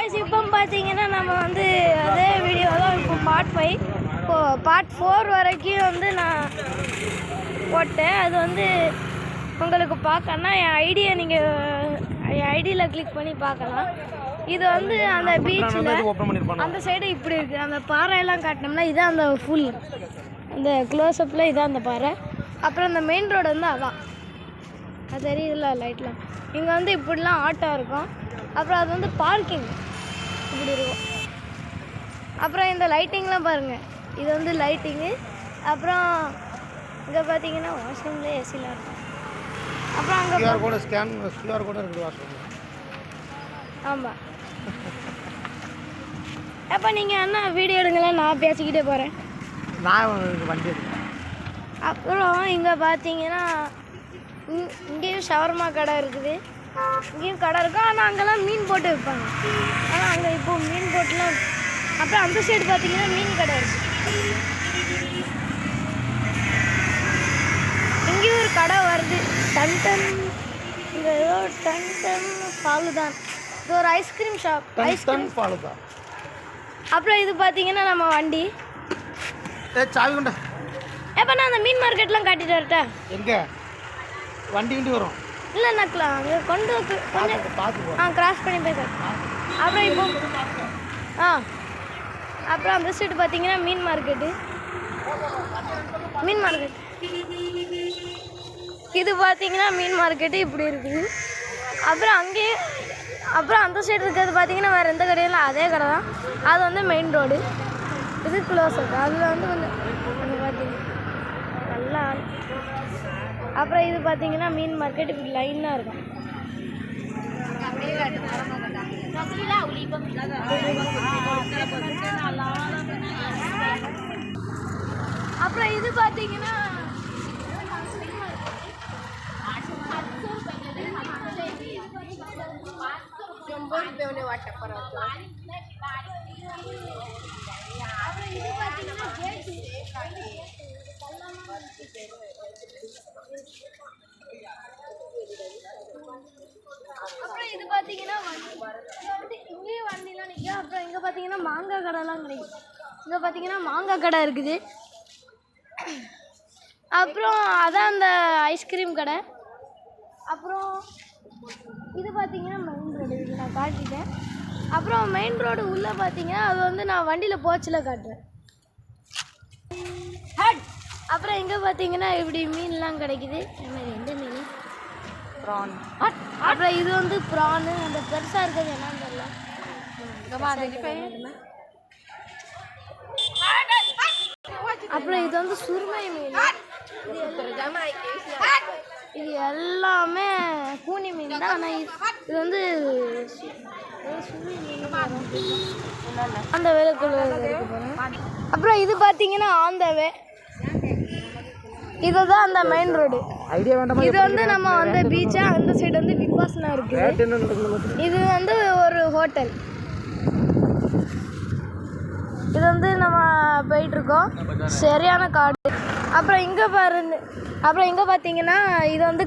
இப்போ பார்த்தீங்கன்னா நம்ம வந்து அதே வீடியோ தான் இப்போ பார்ட் 5 இப்போ பார்ட் 4 வரைக்கும் வந்து நான் போட்டேன். அது வந்து உங்களுக்கு பார்க்கணுன்னா என் ஐடியை நீங்கள் என் ஐடியில் கிளிக் பண்ணி பார்க்கலாம். இது வந்து அந்த பீச்சில் அந்த சைடு இப்படி இருக்குது. அந்த பாறையெல்லாம் காட்டினோம்னா இதான் அந்த ஃபுல் அந்த க்ளோஸ்அப்பில் இதான் அந்த பாறை. அப்புறம் அந்த மெயின் ரோடு வந்து அதான் அது தெரியுதுல்ல லைட்லாம். இங்கே வந்து இப்படிலாம் ஆட்டோ இருக்கும். அப்புறம் அது வந்து பார்க்கிங் இப்படி இருக்கும். அப்புறம் இந்த லைட்டிங்லாம் பாருங்கள், இது வந்து லைட்டிங்கு. அப்புறம் இங்கே பார்த்தீங்கன்னா வாஷ்ரூம்லேயே ஏசிலாம் இருக்கும். அப்புறம் அங்கே கியூஆர் கோடு இருக்குது வாஷ்ரூம். ஆமாம். அப்போ நீங்கள் என்ன வீடியோ எடுங்களேன், நான் பேசிக்கிட்டே போகிறேன். நான் வண்டி எடுக்கிறேன். அப்புறம் இங்கே பார்த்தீங்கன்னா இங்கேயும் ஷவர்மா கடை இருக்குது, இங்கேயும் கடை இருக்கும். ஆனால் அங்கெல்லாம் மீன் போட்டு விற்பாங்க. ஆனால் அங்கே இப்போ மீன் போட்டுலாம். அப்புறம் அந்த சைடு பார்த்தீங்கன்னா மீன் கடை இருக்குது. இங்கேயும் ஒரு கடை வருது, டன் இங்கே ஏதோ டன் ஃபாலுதான். இது ஒரு ஐஸ்கிரீம் ஷாப், ஐஸ்கிரீம் ஃபாலுதான். அப்புறம் இது பார்த்தீங்கன்னா நம்ம வண்டி. சாவி கொண்டா. எப்போ நான் அந்த மீன் மார்க்கெட்லாம் காட்டிட்டு வரட்டா? எங்கே வண்டி வரும்? இல்லை நக்கலாம் அங்கே கொண்டு கொஞ்சம் பார்த்து கிராஸ் பண்ணி போய். அப்புறம் இப்போ அப்புறம் அந்த சைடு பார்த்தீங்கன்னா மீன் மார்க்கெட்டு. இது பார்த்தீங்கன்னா மீன் மார்க்கெட்டு இப்படி இருக்குது. அப்புறம் அங்கேயே அப்புறம் அந்த சைடு இருக்கிறது பார்த்தீங்கன்னா வேறு எந்த கடையில் அதே கடை தான். அது வந்து மெயின் ரோடு, இது க்ளோஸ் அப். அதில் வந்து கொஞ்சம் பார்த்தீங்கன்னா நல்லா. அப்புறம் இது பார்த்தீங்கன்னா மீன் மார்க்கெட் இப்படி லைனாக இருக்கும். அப்புறம் இது பார்த்தீங்கன்னா அப்புறம் இது பார்த்தீங்கன்னா இங்கேயும் வண்டிலாம் நிற்கும். அப்புறம் இங்கே பார்த்தீங்கன்னா மாங்காய் கடைலாம் கிடைக்கும். இங்கே பார்த்தீங்கன்னா மாங்காய் கடை இருக்குது. அப்புறம் அதான் அந்த ஐஸ்கிரீம் கடை. அப்புறம் இது பார்த்தீங்கன்னா மெயின் ரோடு, இது நான் காட்டிட்டேன். அப்புறம் மெயின் ரோடு உள்ளே பார்த்தீங்கன்னா அது வந்து நான் வண்டியில் போச்சில் காட்டுறேன். அப்புறம் இங்கே பார்த்தீங்கன்னா இப்படி மீன்லாம் கிடைக்குது. எந்த மீன்? ப்ரான். அப்புறம் இது வந்து ப்ரானு. அந்த பெருசாக இருக்கிறது என்னன்னு தெரியல. அப்புறம் இது வந்து சுருமை மீன். இது எல்லாமே கூனி மீன் தான். ஆனால் இது வந்து அந்த வேலைக்குள்ள இருக்கு போகிறேன். அப்புறம் இது பார்த்தீங்கன்னா ஆந்தவே, இதுதான் அந்த மெயின் ரோடு. இது வந்து நம்ம வந்து பீச்சா, அந்த சைடு வந்து விபாசனா இருக்குது. இது வந்து ஒரு ஹோட்டல். இது வந்து நம்ம போயிட்டுருக்கோம், சரியான காடு. அப்புறம் இங்கே பாருங்க, அப்புறம் இங்கே பார்த்தீங்கன்னா இது வந்து